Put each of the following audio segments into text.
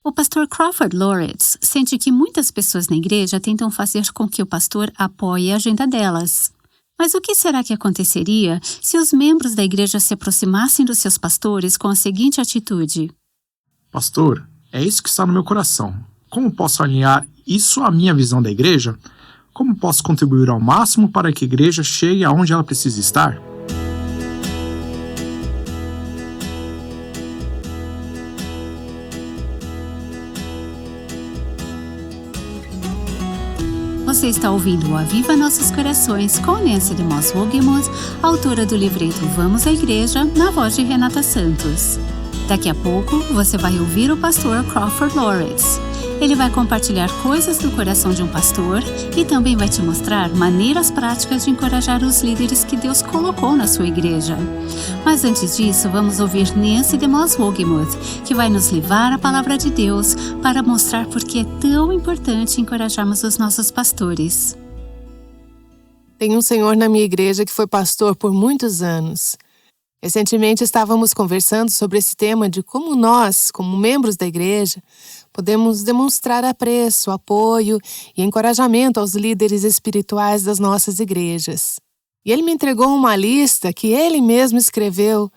O pastor Crawford Loritz sente que muitas pessoas na igreja tentam fazer com que o pastor apoie a agenda delas. Mas o que será que aconteceria se os membros da igreja se aproximassem dos seus pastores com a seguinte atitude? Pastor, é isso que está no meu coração. Como posso alinhar isso à minha visão da igreja? Como posso contribuir ao máximo para que a igreja chegue aonde ela precisa estar? Você está ouvindo o Aviva Nossos Corações com Nancy DeMoss Wogemuth, autora do livreto Vamos à Igreja, na voz de Renata Santos. Daqui a pouco, você vai ouvir o pastor Crawford Loritz. Ele vai compartilhar coisas do coração de um pastor e também vai te mostrar maneiras práticas de encorajar os líderes que Deus colocou na sua igreja. Mas antes disso, vamos ouvir Nancy DeMoss Wogemuth, que vai nos levar à palavra de Deus para mostrar por que é tão importante encorajarmos os nossos pastores. Tem um senhor na minha igreja que foi pastor por muitos anos. Recentemente estávamos conversando sobre esse tema de como nós, como membros da igreja, podemos demonstrar apreço, apoio e encorajamento aos líderes espirituais das nossas igrejas. E ele me entregou uma lista que ele mesmo escreveu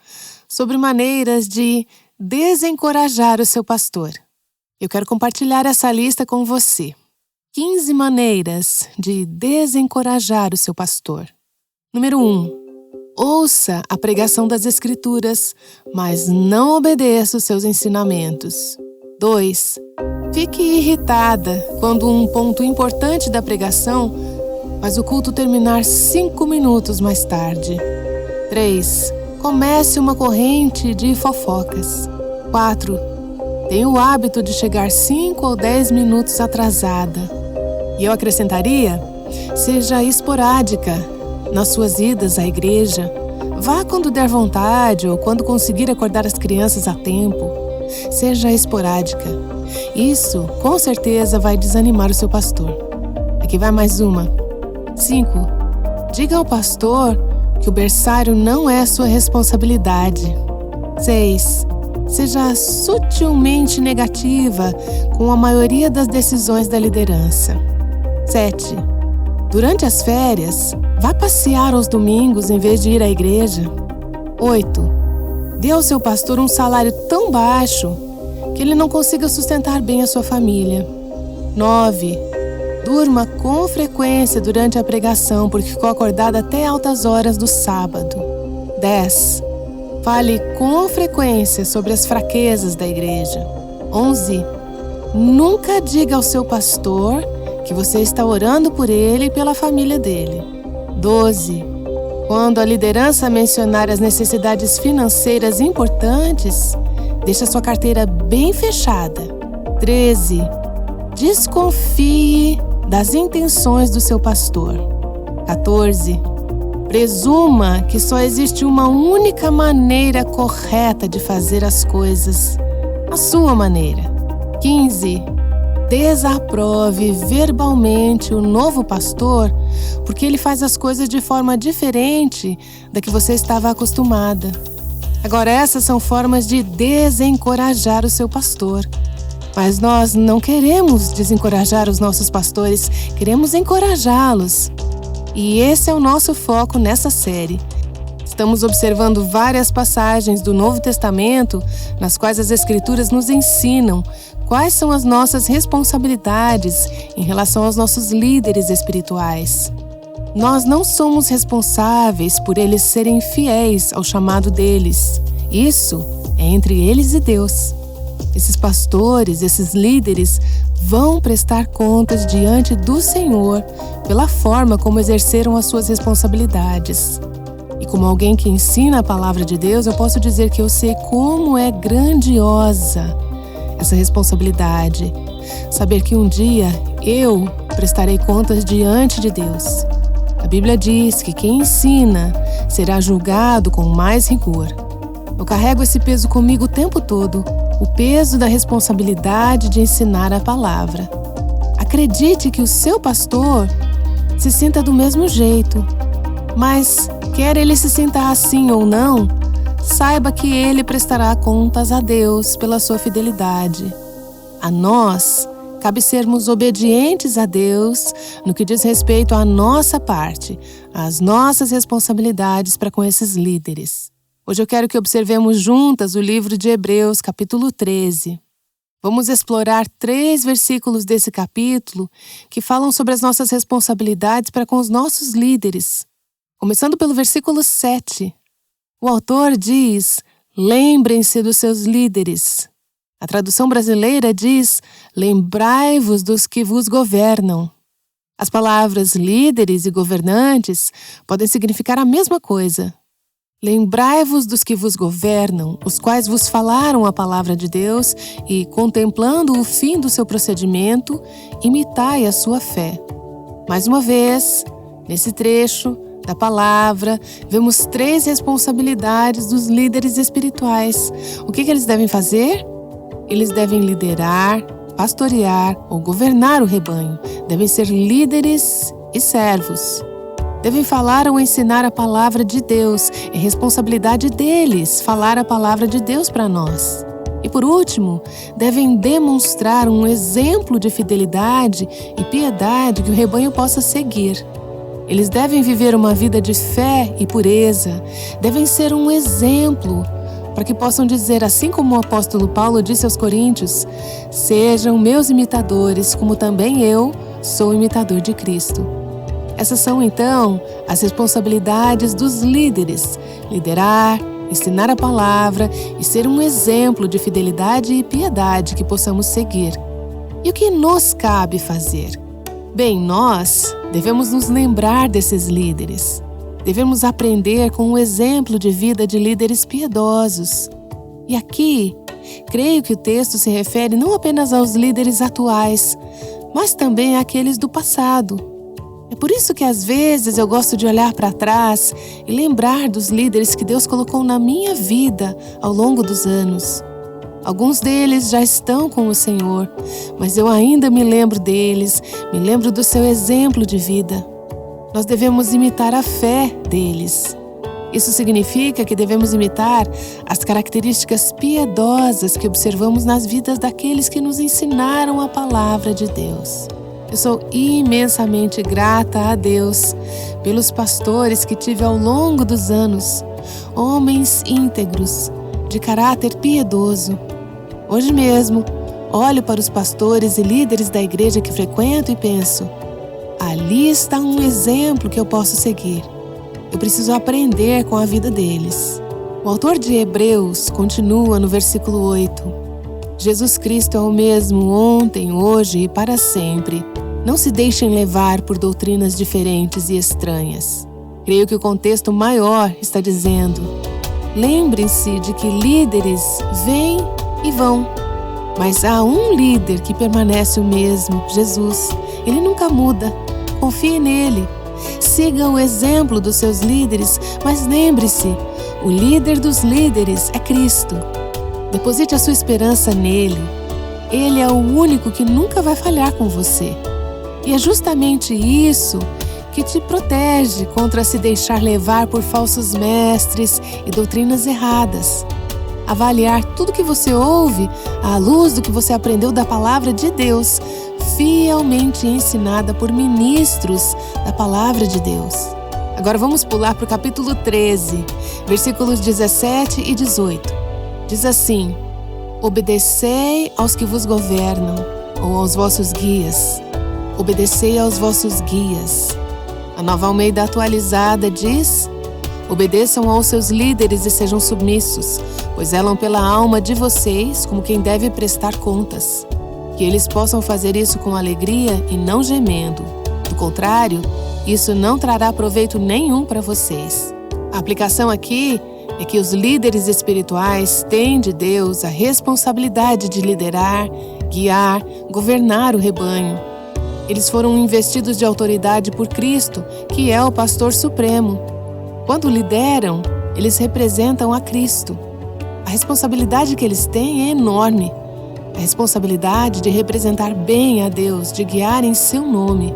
sobre maneiras de desencorajar o seu pastor. Eu quero compartilhar essa lista com você. 15 maneiras de desencorajar o seu pastor. Número 1. Ouça a pregação das Escrituras, mas não obedeça os seus ensinamentos. 2. Fique irritada quando um ponto importante da pregação faz o culto terminar 5 minutos mais tarde. 3. Comece uma corrente de fofocas. 4. Tenha o hábito de chegar 5 ou 10 minutos atrasada. E eu acrescentaria, seja esporádica nas suas idas à igreja. Vá quando der vontade ou quando conseguir acordar as crianças a tempo. Seja esporádica. Isso, com certeza, vai desanimar o seu pastor. Aqui vai mais uma. 5. Diga ao pastor que o berçário não é sua responsabilidade. 6. Seja sutilmente negativa com a maioria das decisões da liderança. 7. Durante as férias, vá passear aos domingos em vez de ir à igreja. 8. Dê ao seu pastor um salário tão baixo que ele não consiga sustentar bem a sua família. 9. Durma com frequência durante a pregação porque ficou acordado até altas horas do sábado. 10. Fale com frequência sobre as fraquezas da igreja. 11. Nunca diga ao seu pastor que você está orando por ele e pela família dele. 12. Quando a liderança mencionar as necessidades financeiras importantes, deixe a sua carteira bem fechada. 13. Desconfie das intenções do seu pastor. 14. Presuma que só existe uma única maneira correta de fazer as coisas, a sua maneira. 15. Desaprove verbalmente o novo pastor porque ele faz as coisas de forma diferente da que você estava acostumada. Agora, essas são formas de desencorajar o seu pastor. Mas nós não queremos desencorajar os nossos pastores, queremos encorajá-los. E esse é o nosso foco nessa série. Estamos observando várias passagens do Novo Testamento nas quais as Escrituras nos ensinam quais são as nossas responsabilidades em relação aos nossos líderes espirituais. Nós não somos responsáveis por eles serem fiéis ao chamado deles. Isso é entre eles e Deus. Esses pastores, esses líderes, vão prestar contas diante do Senhor pela forma como exerceram as suas responsabilidades. E como alguém que ensina a palavra de Deus, eu posso dizer que eu sei como é grandiosa essa responsabilidade. Saber que um dia eu prestarei contas diante de Deus. A Bíblia diz que quem ensina será julgado com mais rigor. Eu carrego esse peso comigo o tempo todo, o peso da responsabilidade de ensinar a palavra. Acredite que o seu pastor se sinta do mesmo jeito, mas quer ele se sinta assim ou não, saiba que ele prestará contas a Deus pela sua fidelidade. A nós cabe sermos obedientes a Deus no que diz respeito à nossa parte, às nossas responsabilidades para com esses líderes. Hoje eu quero que observemos juntas o livro de Hebreus, capítulo 13. Vamos explorar 3 versículos desse capítulo que falam sobre as nossas responsabilidades para com os nossos líderes. Começando pelo versículo 7. O autor diz: lembrem-se dos seus líderes. A tradução brasileira diz: lembrai-vos dos que vos governam. As palavras líderes e governantes podem significar a mesma coisa. Lembrai-vos dos que vos governam, os quais vos falaram a palavra de Deus e, contemplando o fim do seu procedimento, imitai a sua fé. Mais uma vez, nesse trecho da palavra, vemos 3 responsabilidades dos líderes espirituais. O que eles devem fazer? Eles devem liderar, pastorear ou governar o rebanho. Devem ser líderes e servos. Devem falar ou ensinar a palavra de Deus. É responsabilidade deles falar a palavra de Deus para nós. E por último, devem demonstrar um exemplo de fidelidade e piedade que o rebanho possa seguir. Eles devem viver uma vida de fé e pureza. Devem ser um exemplo para que possam dizer, assim como o apóstolo Paulo disse aos Coríntios: sejam meus imitadores, como também eu sou imitador de Cristo. Essas são, então, as responsabilidades dos líderes: liderar, ensinar a palavra e ser um exemplo de fidelidade e piedade que possamos seguir. E o que nos cabe fazer? Bem, nós devemos nos lembrar desses líderes. Devemos aprender com o exemplo de vida de líderes piedosos. E aqui, creio que o texto se refere não apenas aos líderes atuais, mas também àqueles do passado. É por isso que às vezes eu gosto de olhar para trás e lembrar dos líderes que Deus colocou na minha vida ao longo dos anos. Alguns deles já estão com o Senhor, mas eu ainda me lembro deles, me lembro do seu exemplo de vida. Nós devemos imitar a fé deles. Isso significa que devemos imitar as características piedosas que observamos nas vidas daqueles que nos ensinaram a palavra de Deus. Eu sou imensamente grata a Deus pelos pastores que tive ao longo dos anos, homens íntegros, de caráter piedoso. Hoje mesmo, olho para os pastores e líderes da igreja que frequento e penso: ali está um exemplo que eu posso seguir. Eu preciso aprender com a vida deles. O autor de Hebreus continua no versículo 8. Jesus Cristo é o mesmo ontem, hoje e para sempre. Não se deixem levar por doutrinas diferentes e estranhas. Creio que o contexto maior está dizendo: lembrem-se de que líderes vêm e vão. Mas há um líder que permanece o mesmo, Jesus. Ele nunca muda. Confie nele. Siga o exemplo dos seus líderes, mas lembre-se, o líder dos líderes é Cristo. Deposite a sua esperança nele. Ele é o único que nunca vai falhar com você. E é justamente isso que te protege contra se deixar levar por falsos mestres e doutrinas erradas. Avaliar tudo que você ouve à luz do que você aprendeu da palavra de Deus, fielmente ensinada por ministros da palavra de Deus. Agora vamos pular para o capítulo 13, versículos 17 e 18. Diz assim: obedecei aos que vos governam, ou aos vossos guias. Obedecei aos vossos guias. A Nova Almeida Atualizada diz: obedeçam aos seus líderes e sejam submissos, pois zelam pela alma de vocês como quem deve prestar contas. Que eles possam fazer isso com alegria e não gemendo. Do contrário, isso não trará proveito nenhum para vocês. A aplicação aqui é que os líderes espirituais têm de Deus a responsabilidade de liderar, guiar, governar o rebanho. Eles foram investidos de autoridade por Cristo, que é o pastor supremo. Quando lideram, eles representam a Cristo. A responsabilidade que eles têm é enorme. A responsabilidade de representar bem a Deus, de guiar em seu nome.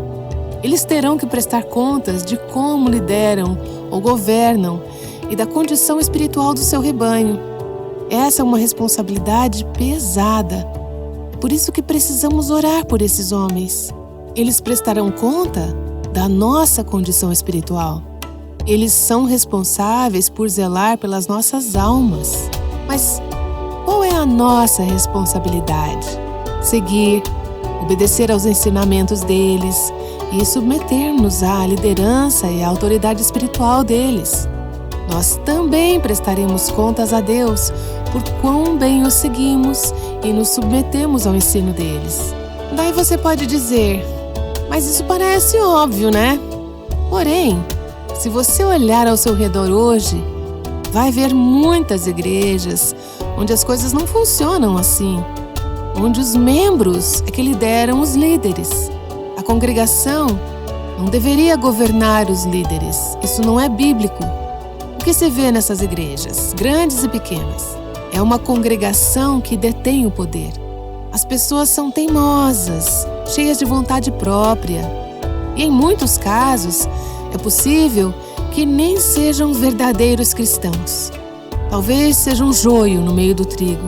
Eles terão que prestar contas de como lideram ou governam e da condição espiritual do seu rebanho. Essa é uma responsabilidade pesada. Por isso que precisamos orar por esses homens. Eles prestarão conta da nossa condição espiritual. Eles são responsáveis por zelar pelas nossas almas. Mas qual é a nossa responsabilidade? Seguir, obedecer aos ensinamentos deles e submeter-nos à liderança e à autoridade espiritual deles. Nós também prestaremos contas a Deus por quão bem os seguimos e nos submetemos ao ensino deles. Daí você pode dizer, mas isso parece óbvio, né? Porém, se você olhar ao seu redor hoje, vai ver muitas igrejas onde as coisas não funcionam assim, onde os membros é que lideram os líderes. A congregação não deveria governar os líderes. Isso não é bíblico. O que se vê nessas igrejas, grandes e pequenas, é uma congregação que detém o poder. As pessoas são teimosas, cheias de vontade própria. E em muitos casos, é possível que nem sejam verdadeiros cristãos. Talvez sejam um joio no meio do trigo.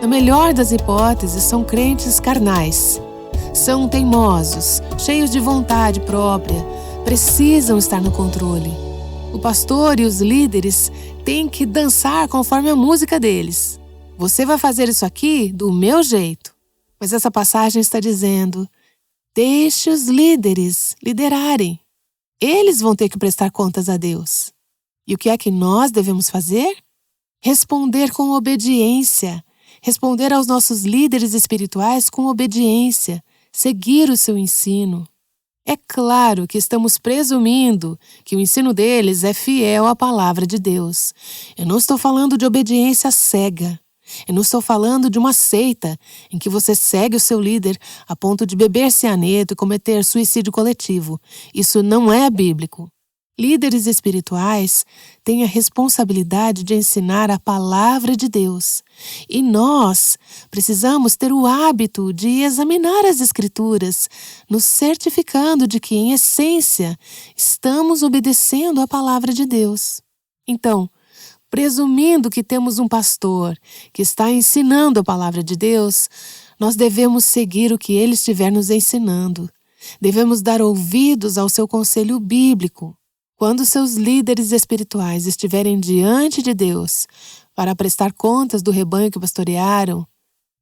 Na melhor das hipóteses, são crentes carnais. São teimosos, cheios de vontade própria, precisam estar no controle. O pastor e os líderes têm que dançar conforme a música deles. Você vai fazer isso aqui do meu jeito. Mas essa passagem está dizendo, deixe os líderes liderarem. Eles vão ter que prestar contas a Deus. E o que é que nós devemos fazer? Responder com obediência. Responder aos nossos líderes espirituais com obediência. Seguir o seu ensino. É claro que estamos presumindo que o ensino deles é fiel à palavra de Deus. Eu não estou falando de obediência cega. Eu não estou falando de uma seita em que você segue o seu líder a ponto de beber cianeto e cometer suicídio coletivo. Isso não é bíblico. Líderes espirituais têm a responsabilidade de ensinar a palavra de Deus. E nós precisamos ter o hábito de examinar as Escrituras, nos certificando de que, em essência, estamos obedecendo a palavra de Deus. Então, presumindo que temos um pastor que está ensinando a palavra de Deus, nós devemos seguir o que ele estiver nos ensinando. Devemos dar ouvidos ao seu conselho bíblico. Quando seus líderes espirituais estiverem diante de Deus para prestar contas do rebanho que pastorearam,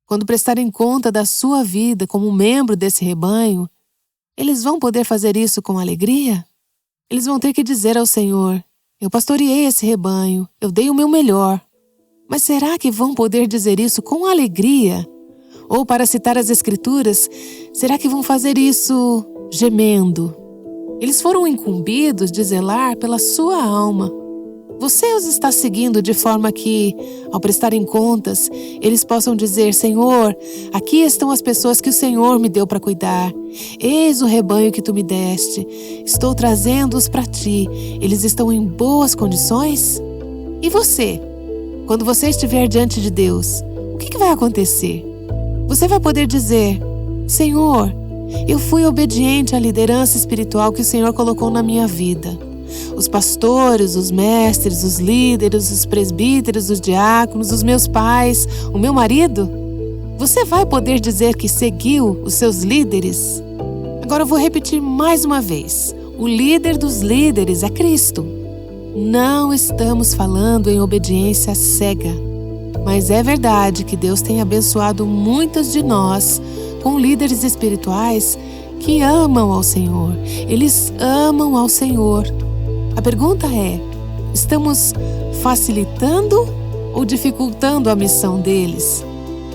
quando prestarem conta da sua vida como membro desse rebanho, eles vão poder fazer isso com alegria? Eles vão ter que dizer ao Senhor, eu pastoreei esse rebanho, eu dei o meu melhor. Mas será que vão poder dizer isso com alegria? Ou, para citar as Escrituras, será que vão fazer isso gemendo? Eles foram incumbidos de zelar pela sua alma. Você os está seguindo de forma que, ao prestarem contas, eles possam dizer, Senhor, aqui estão as pessoas que o Senhor me deu para cuidar. Eis o rebanho que tu me deste. Estou trazendo-os para ti. Eles estão em boas condições? E você? Quando você estiver diante de Deus, o que vai acontecer? Você vai poder dizer, Senhor, eu fui obediente à liderança espiritual que o Senhor colocou na minha vida. Os pastores, os mestres, os líderes, os presbíteros, os diáconos, os meus pais, o meu marido. Você vai poder dizer que seguiu os seus líderes? Agora eu vou repetir mais uma vez. O líder dos líderes é Cristo. Não estamos falando em obediência cega. Mas é verdade que Deus tem abençoado muitas de nós com líderes espirituais que amam ao Senhor. Eles amam ao Senhor. A pergunta é, estamos facilitando ou dificultando a missão deles?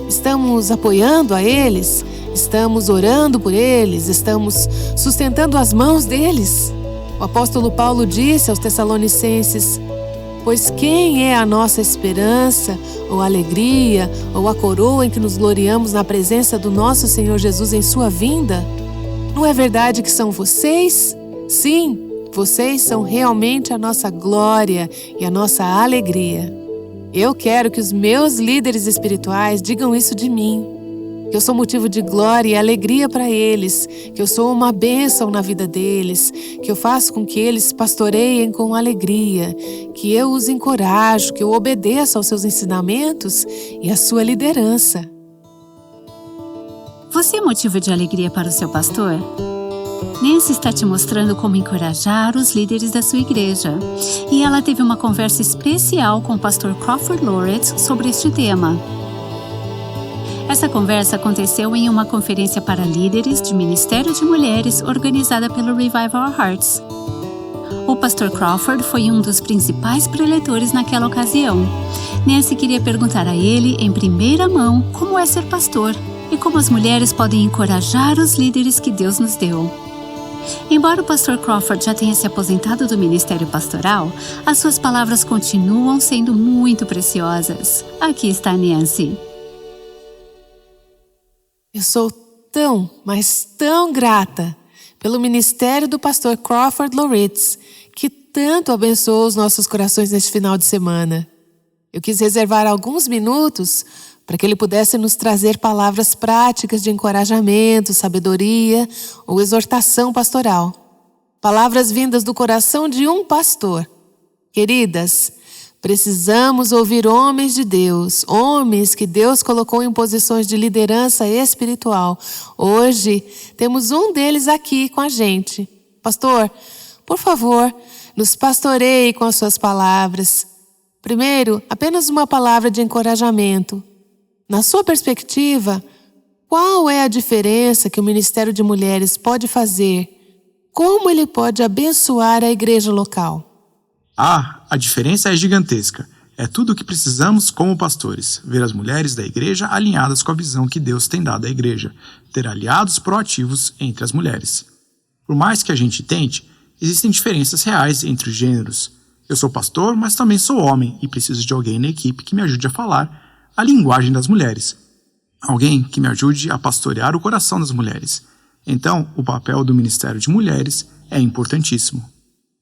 Estamos apoiando a eles? Estamos orando por eles? Estamos sustentando as mãos deles? O apóstolo Paulo disse aos Tessalonicenses, pois quem é a nossa esperança, ou alegria, ou a coroa em que nos gloriamos na presença do nosso Senhor Jesus em sua vinda? Não é verdade que são vocês? Sim, vocês são realmente a nossa glória e a nossa alegria. Eu quero que os meus líderes espirituais digam isso de mim. Que eu sou motivo de glória e alegria para eles, que eu sou uma bênção na vida deles, que eu faço com que eles pastoreiem com alegria, que eu os encorajo, que eu obedeça aos seus ensinamentos e à sua liderança. Você é motivo de alegria para o seu pastor? Nancy está te mostrando como encorajar os líderes da sua igreja. E ela teve uma conversa especial com o pastor Crawford Loritz sobre este tema. Essa conversa aconteceu em uma conferência para líderes de Ministério de Mulheres organizada pelo Revive Our Hearts. O pastor Crawford foi um dos principais preletores naquela ocasião. Nancy queria perguntar a ele, em primeira mão, como é ser pastor e como as mulheres podem encorajar os líderes que Deus nos deu. Embora o pastor Crawford já tenha se aposentado do ministério pastoral, as suas palavras continuam sendo muito preciosas. Aqui está Nancy. Eu sou tão, mas tão grata pelo ministério do pastor Crawford Loritz, que tanto abençoou os nossos corações neste final de semana. Eu quis reservar alguns minutos para que ele pudesse nos trazer palavras práticas de encorajamento, sabedoria ou exortação pastoral. Palavras vindas do coração de um pastor. Queridas, precisamos ouvir homens de Deus, homens que Deus colocou em posições de liderança espiritual. Hoje, temos um deles aqui com a gente. Pastor, por favor, nos pastoreie com as suas palavras. Primeiro, apenas uma palavra de encorajamento. Na sua perspectiva, qual é a diferença que o Ministério de Mulheres pode fazer? Como ele pode abençoar a igreja local? A diferença é gigantesca. É tudo o que precisamos como pastores, ver as mulheres da igreja alinhadas com a visão que Deus tem dado à igreja, ter aliados proativos entre as mulheres. Por mais que a gente tente, existem diferenças reais entre os gêneros. Eu sou pastor, mas também sou homem e preciso de alguém na equipe que me ajude a falar a linguagem das mulheres. Alguém que me ajude a pastorear o coração das mulheres. Então, o papel do Ministério de Mulheres é importantíssimo.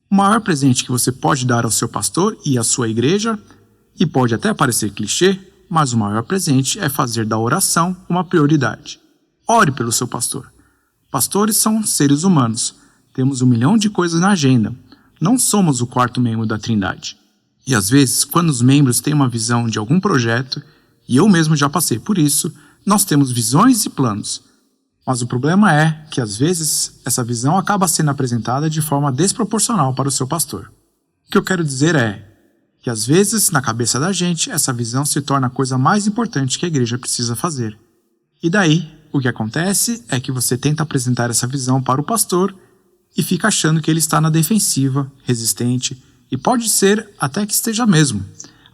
O maior presente que você pode dar ao seu pastor e à sua igreja, e pode até parecer clichê, mas o maior presente é fazer da oração uma prioridade. Ore pelo seu pastor. Pastores são seres humanos. Temos 1 milhão de coisas na agenda. Não somos o 4º membro da Trindade. E às vezes, quando os membros têm uma visão de algum projeto, e eu mesmo já passei por isso, nós temos visões e planos. Mas o problema é que, às vezes, essa visão acaba sendo apresentada de forma desproporcional para o seu pastor. O que eu quero dizer é que, às vezes, na cabeça da gente, essa visão se torna a coisa mais importante que a igreja precisa fazer. E daí, o que acontece é que você tenta apresentar essa visão para o pastor e fica achando que ele está na defensiva, resistente, e pode ser até que esteja mesmo.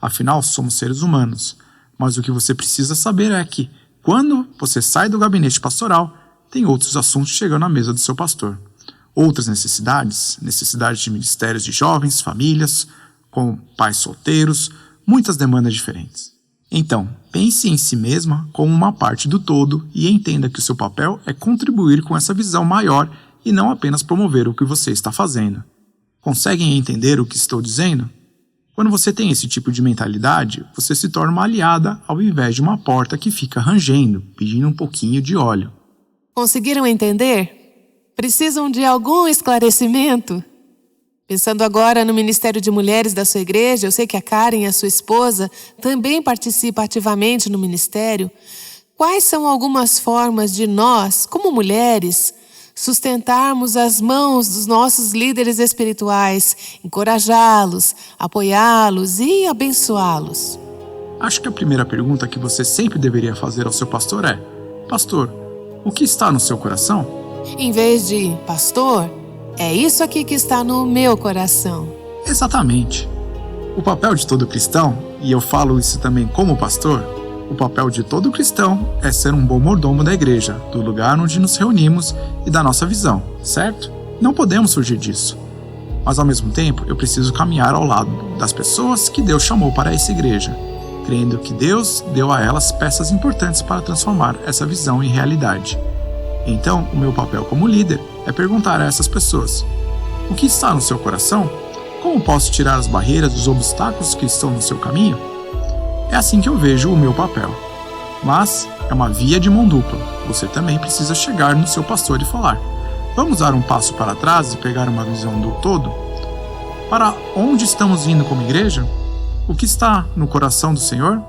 Afinal, somos seres humanos. Mas o que você precisa saber é que, quando você sai do gabinete pastoral, tem outros assuntos chegando à mesa do seu pastor. Outras necessidades de ministérios de jovens, famílias, com pais solteiros, muitas demandas diferentes. Então, pense em si mesma como uma parte do todo e entenda que o seu papel é contribuir com essa visão maior e não apenas promover o que você está fazendo. Conseguem entender o que estou dizendo? Quando você tem esse tipo de mentalidade, você se torna uma aliada ao invés de uma porta que fica rangendo, pedindo um pouquinho de óleo. Conseguiram entender? Precisam de algum esclarecimento? Pensando agora no Ministério de Mulheres da sua igreja, eu sei que a Karen, a sua esposa, também participa ativamente no ministério. Quais são algumas formas de nós, como mulheres, sustentarmos as mãos dos nossos líderes espirituais, encorajá-los, apoiá-los e abençoá-los? Acho que a primeira pergunta que você sempre deveria fazer ao seu pastor é: Pastor, o que está no seu coração? Em vez de pastor, é isso aqui que está no meu coração. Exatamente. O papel de todo cristão, e eu falo isso também como pastor, o papel de todo cristão é ser um bom mordomo da igreja, do lugar onde nos reunimos e da nossa visão, certo? Não podemos fugir disso. Mas ao mesmo tempo, eu preciso caminhar ao lado das pessoas que Deus chamou para essa igreja, crendo que Deus deu a elas peças importantes para transformar essa visão em realidade. Então, o meu papel como líder é perguntar a essas pessoas: o que está no seu coração? Como posso tirar as barreiras dos obstáculos que estão no seu caminho? É assim que eu vejo o meu papel. Mas é uma via de mão dupla. Você também precisa chegar no seu pastor e falar: vamos dar um passo para trás e pegar uma visão do todo? Para onde estamos indo como igreja? O que está no coração do Senhor?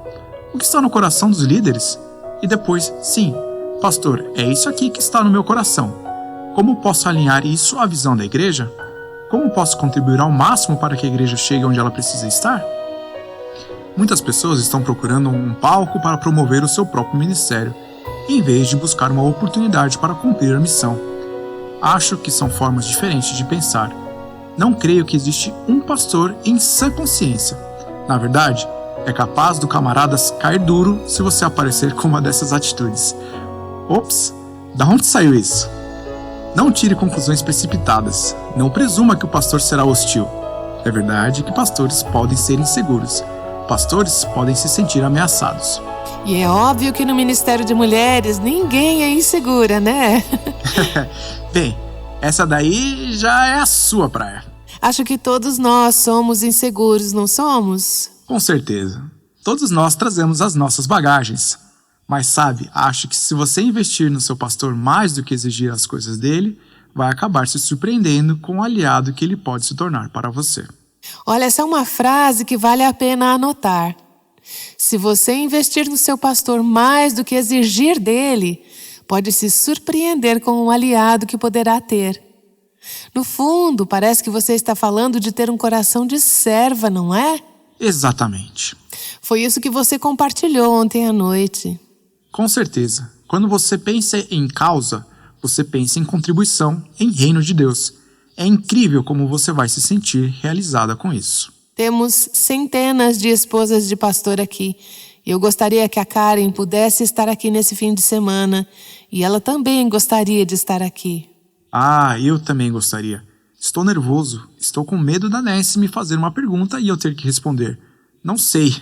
O que está no coração dos líderes? E depois, sim, Pastor, é isso aqui que está no meu coração. Como posso alinhar isso à visão da igreja? Como posso contribuir ao máximo para que a igreja chegue onde ela precisa estar? Muitas pessoas estão procurando um palco para promover o seu próprio ministério, em vez de buscar uma oportunidade para cumprir a missão. Acho que são formas diferentes de pensar. Não creio que existe um pastor em sã consciência. Na verdade, é capaz do camarada cair duro se você aparecer com uma dessas atitudes. Ops, da onde saiu isso? Não tire conclusões precipitadas. Não presuma que o pastor será hostil. É verdade que pastores podem ser inseguros. Pastores podem se sentir ameaçados. E é óbvio que no Ministério de Mulheres ninguém é insegura, né? Bem, essa daí já é a sua praia. Acho que todos nós somos inseguros, não somos? Com certeza. Todos nós trazemos as nossas bagagens. Mas sabe, acho que se você investir no seu pastor mais do que exigir as coisas dele, vai acabar se surpreendendo com o aliado que ele pode se tornar para você. Olha, essa é uma frase que vale a pena anotar. Se você investir no seu pastor mais do que exigir dele, pode se surpreender com o aliado que poderá ter. No fundo, parece que você está falando de ter um coração de serva, não é? Exatamente. Foi isso que você compartilhou ontem à noite. Com certeza. Quando você pensa em causa, você pensa em contribuição, em reino de Deus. É incrível como você vai se sentir realizada com isso. Temos centenas de esposas de pastor aqui. E eu gostaria que a Karen pudesse estar aqui nesse fim de semana. E ela também gostaria de estar aqui. Ah, eu também gostaria. Estou nervoso. Estou com medo da Nancy me fazer uma pergunta e eu ter que responder. Não sei.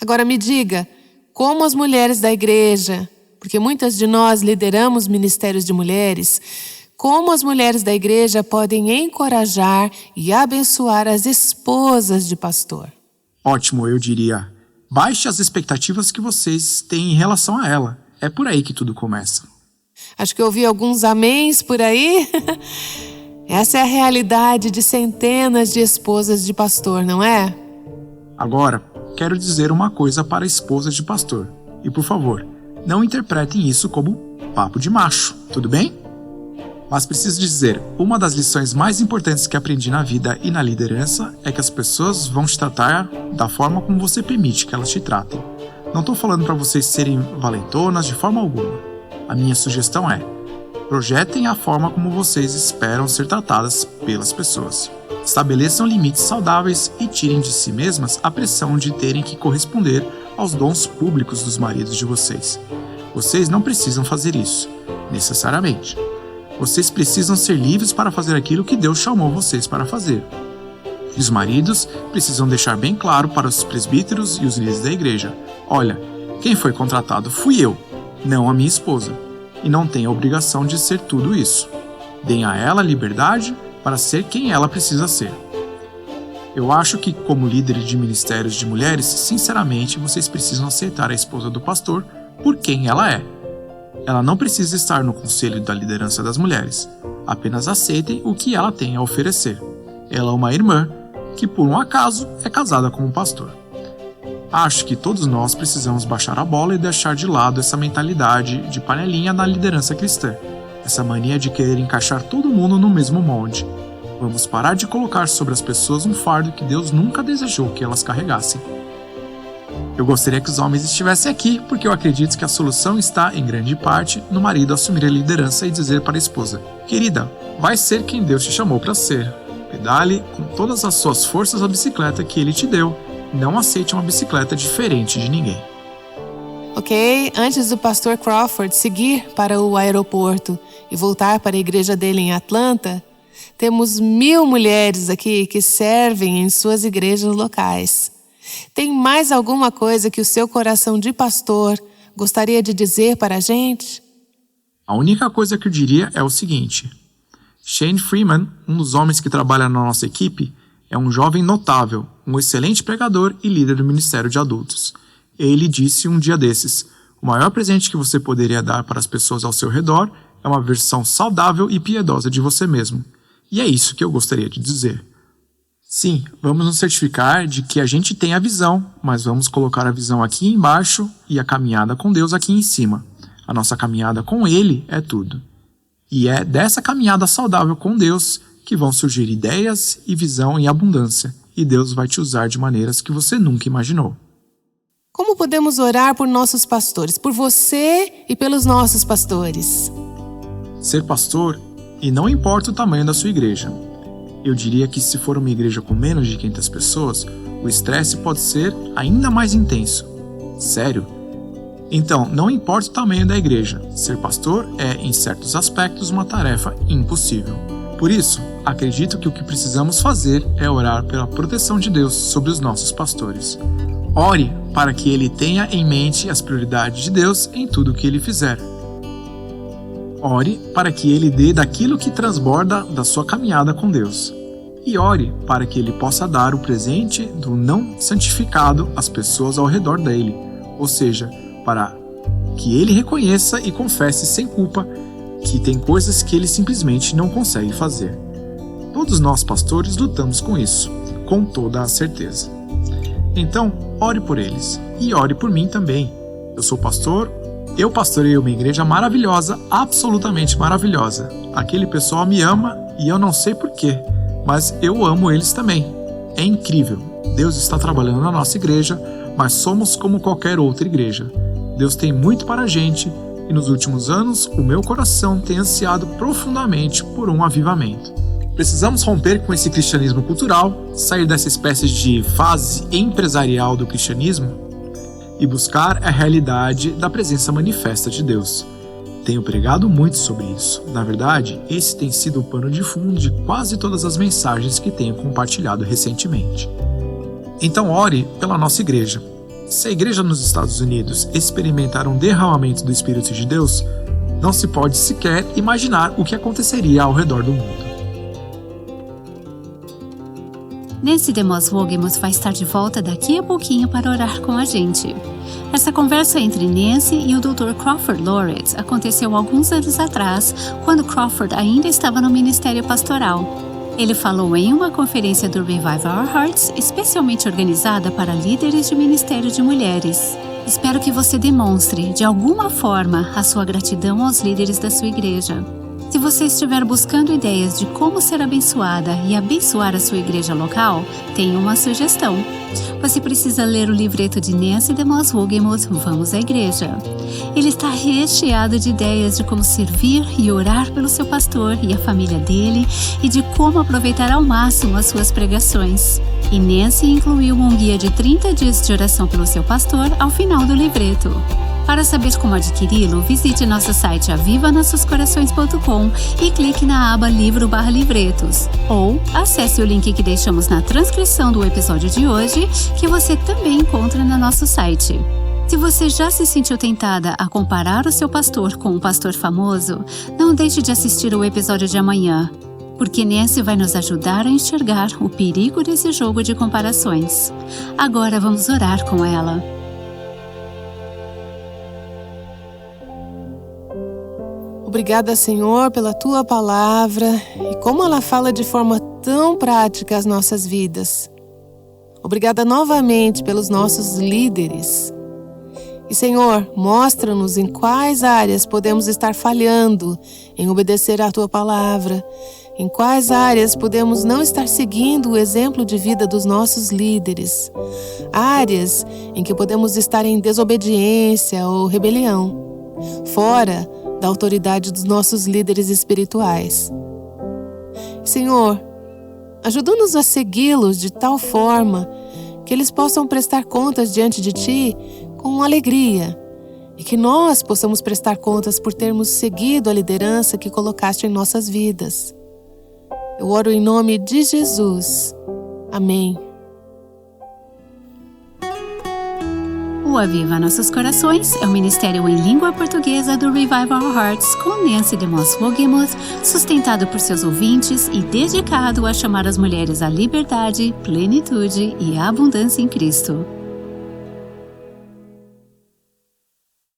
Agora me diga, como as mulheres da igreja, porque muitas de nós lideramos ministérios de mulheres, como as mulheres da igreja podem encorajar e abençoar as esposas de pastor? Ótimo, eu diria. Baixe as expectativas que vocês têm em relação a ela. É por aí que tudo começa. Acho que eu ouvi alguns améns por aí. Essa é a realidade de centenas de esposas de pastor, não é? Agora, quero dizer uma coisa para esposas de pastor. E por favor, não interpretem isso como papo de macho, tudo bem? Mas preciso dizer, uma das lições mais importantes que aprendi na vida e na liderança é que as pessoas vão te tratar da forma como você permite que elas te tratem. Não estou falando para vocês serem valentonas de forma alguma. A minha sugestão é, projetem a forma como vocês esperam ser tratadas pelas pessoas. Estabeleçam limites saudáveis e tirem de si mesmas a pressão de terem que corresponder aos dons públicos dos maridos de vocês. Vocês não precisam fazer isso, necessariamente. Vocês precisam ser livres para fazer aquilo que Deus chamou vocês para fazer. E os maridos precisam deixar bem claro para os presbíteros e os líderes da igreja: olha, quem foi contratado fui eu, não a minha esposa, e não tem a obrigação de ser tudo isso. Deem a ela liberdade para ser quem ela precisa ser. Eu acho que, como líderes de ministérios de mulheres, sinceramente, vocês precisam aceitar a esposa do pastor por quem ela é. Ela não precisa estar no conselho da liderança das mulheres. Apenas aceitem o que ela tem a oferecer. Ela é uma irmã que, por um acaso, é casada com um pastor. Acho que todos nós precisamos baixar a bola e deixar de lado essa mentalidade de panelinha na liderança cristã. Essa mania de querer encaixar todo mundo no mesmo molde. Vamos parar de colocar sobre as pessoas um fardo que Deus nunca desejou que elas carregassem. Eu gostaria que os homens estivessem aqui, porque eu acredito que a solução está, em grande parte, no marido assumir a liderança e dizer para a esposa: querida, vai ser quem Deus te chamou para ser. Pedale com todas as suas forças a bicicleta que Ele te deu. Não aceite uma bicicleta diferente de ninguém. Ok, antes do pastor Crawford seguir para o aeroporto e voltar para a igreja dele em Atlanta, temos 1000 mulheres aqui que servem em suas igrejas locais. Tem mais alguma coisa que o seu coração de pastor gostaria de dizer para a gente? A única coisa que eu diria é o seguinte: Shane Freeman, um dos homens que trabalha na nossa equipe, é um jovem notável, um excelente pregador e líder do ministério de adultos. Ele disse um dia desses: o maior presente que você poderia dar para as pessoas ao seu redor é uma versão saudável e piedosa de você mesmo. E é isso que eu gostaria de dizer. Sim, vamos nos certificar de que a gente tem a visão, mas vamos colocar a visão aqui embaixo e a caminhada com Deus aqui em cima. A nossa caminhada com Ele é tudo. E é dessa caminhada saudável com Deus que vão surgir ideias e visão em abundância, e Deus vai te usar de maneiras que você nunca imaginou. Como podemos orar por nossos pastores, por você e pelos nossos pastores? Ser pastor, e não importa o tamanho da sua igreja. Eu diria que se for uma igreja com menos de 500 pessoas, o estresse pode ser ainda mais intenso. Sério? Então, não importa o tamanho da igreja, ser pastor é, em certos aspectos, uma tarefa impossível. Por isso, acredito que o que precisamos fazer é orar pela proteção de Deus sobre os nossos pastores. Ore para que ele tenha em mente as prioridades de Deus em tudo o que ele fizer. Ore para que ele dê daquilo que transborda da sua caminhada com Deus. E ore para que ele possa dar o presente do não santificado às pessoas ao redor dele, ou seja, para que ele reconheça e confesse sem culpa que tem coisas que ele simplesmente não consegue fazer. Todos nós pastores lutamos com isso, com toda a certeza. Então, ore por eles e ore por mim também. Eu sou pastor, eu pastoreio uma igreja maravilhosa, absolutamente maravilhosa. Aquele pessoal me ama e eu não sei porquê, mas eu amo eles também. É incrível. Deus está trabalhando na nossa igreja, mas somos como qualquer outra igreja. Deus tem muito para a gente e nos últimos anos o meu coração tem ansiado profundamente por um avivamento. Precisamos romper com esse cristianismo cultural, sair dessa espécie de fase empresarial do cristianismo e buscar a realidade da presença manifesta de Deus. Tenho pregado muito sobre isso. Na verdade, esse tem sido o pano de fundo de quase todas as mensagens que tenho compartilhado recentemente. Então ore pela nossa igreja. Se a igreja nos Estados Unidos experimentar um derramamento do Espírito de Deus, não se pode sequer imaginar o que aconteceria ao redor do mundo. Nancy DeMoss Wogemuth vai estar de volta daqui a pouquinho para orar com a gente. Essa conversa entre Nancy e o Dr. Crawford Loritz aconteceu alguns anos atrás, quando Crawford ainda estava no ministério pastoral. Ele falou em uma conferência do Revive Our Hearts, especialmente organizada para líderes de ministério de mulheres. Espero que você demonstre, de alguma forma, a sua gratidão aos líderes da sua igreja. Se você estiver buscando ideias de como ser abençoada e abençoar a sua igreja local, tenho uma sugestão. Você precisa ler o livreto de Nancy DeMoss Wogemuth, Vamos à Igreja. Ele está recheado de ideias de como servir e orar pelo seu pastor e a família dele e de como aproveitar ao máximo as suas pregações. E Nancy incluiu um guia de 30 dias de oração pelo seu pastor ao final do livreto. Para saber como adquiri-lo, visite nosso site avivanossoscorações.com e clique na aba Livro/Livretos. Ou acesse o link que deixamos na transcrição do episódio de hoje, que você também encontra no nosso site. Se você já se sentiu tentada a comparar o seu pastor com um pastor famoso, não deixe de assistir o episódio de amanhã, porque Nancy vai nos ajudar a enxergar o perigo desse jogo de comparações. Agora vamos orar com ela. Obrigada, Senhor, pela Tua palavra e como ela fala de forma tão prática as nossas vidas. Obrigada novamente pelos nossos líderes. E, Senhor, mostra-nos em quais áreas podemos estar falhando em obedecer à Tua palavra, em quais áreas podemos não estar seguindo o exemplo de vida dos nossos líderes, áreas em que podemos estar em desobediência ou rebelião, fora da autoridade dos nossos líderes espirituais. Senhor, ajuda-nos a segui-los de tal forma que eles possam prestar contas diante de Ti com alegria e que nós possamos prestar contas por termos seguido a liderança que colocaste em nossas vidas. Eu oro em nome de Jesus. Amém. O Aviva Nossos Corações é o ministério em língua portuguesa do Revive Our Hearts com Nancy DeMoss Wogemuth, sustentado por seus ouvintes e dedicado a chamar as mulheres à liberdade, plenitude e abundância em Cristo.